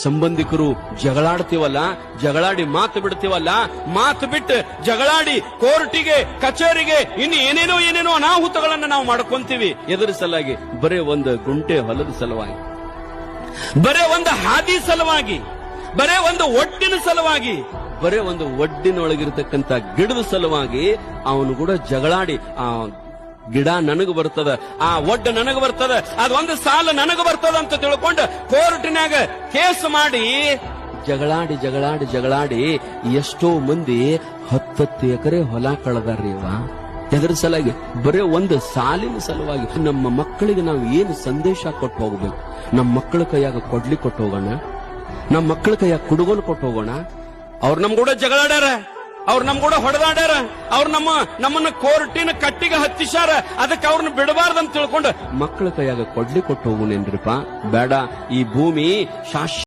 ಸಂಬಂಧಿಕರು ಜಗಳಾಡ್ತೀವಲ್ಲ, ಜಗಳಾಡಿ ಮಾತು ಬಿಡ್ತೀವಲ್ಲ, ಮಾತು ಬಿಟ್ಟು ಜಗಳಾಡಿ ಕೋರ್ಟಿಗೆ ಕಚೇರಿಗೆ ಇನ್ನು ಏನೇನೋ ಅನಾಹುತಗಳನ್ನ ನಾವು ಮಾಡ್ಕೊಂತೀವಿ. ಎದುರು ಸಲುವಾಗಿ ಬರೇ ಒಂದು ಗುಂಟೆ ಹೊಲದ ಸಲುವಾಗಿ, ಬರೇ ಒಂದು ಹಾದಿ ಸಲುವಾಗಿ, ಬರೇ ಒಂದು ಒಡ್ಡಿನ ಸಲುವಾಗಿ, ಬರೇ ಒಂದು ಒಡ್ಡಿನೊಳಗಿರ್ತಕ್ಕಂಥ ಗಿಡದ ಸಲುವಾಗಿ ಅವನು ಕೂಡ ಜಗಳಾಡಿ, ಆ ಗಿಡ ನನಗ ಬರ್ತದ, ಆ ಒಡ್ಡ ನನಗ ಬರ್ತದ, ಅದೊಂದು ಸಾಲ ನನಗ ಬರ್ತದ ಅಂತ ತಿಳ್ಕೊಂಡು ಕೋರ್ಟಿನಾಗ ಕೇಸ್ ಮಾಡಿ ಜಗಳಾಡಿ ಜಗಳಾಡಿ ಜಗಳಾಡಿ ಎಷ್ಟೋ ಮಂದಿ 10 ಎಕರೆ ಹೊಲ ಕಳೆದಾರ್ರಿ. ಎದ್ರ ಸಲುವಾಗಿ ಬರೇ ಒಂದು ಸಾಲಿನ ಸಲುವಾಗಿ. ನಮ್ಮ ಮಕ್ಕಳಿಗೆ ನಾವು ಏನು ಸಂದೇಶ ಕೊಟ್ಟು ಹೋಗ್ಬೇಕು? ನಮ್ಮ ಮಕ್ಕಳ ಕೈಯಾಗ ಕೊಡ್ಲಿ ಕೊಟ್ಟು ಹೋಗೋಣ, ನಮ್ಮ ಮಕ್ಕಳ ಕೈಯಾಗ ಕುಡುಗೋಲು ಕೊಟ್ಟು ಹೋಗೋಣ. ಅವ್ರು ನಮ್ ಕೂಡ ಜಗಳಾಡ್ಯಾರ, ಅವ್ರು ನಮ್ ಕೂಡ ಹೊಡೆದಾಡ್ಯಾರ, ಅವ್ರು ನಮ್ಮನ್ನ ಕೋರ್ಟಿನ ಕಟ್ಟಿಗೆ ಹತ್ತಿಸಾರ, ಅದಕ್ಕೆ ಅವ್ರನ್ನ ಬಿಡಬಾರ್ದಂತ ತಿಳ್ಕೊಂಡು ಮಕ್ಕಳ ಕೈಯಾಗ ಕೊಡ್ಲಿ ಕೊಟ್ಟು ಹೋಗೋಣೇನ್ರಿಪ್ಪ? ಬೇಡ. ಈ ಭೂಮಿ ಶಾಶ್ವತ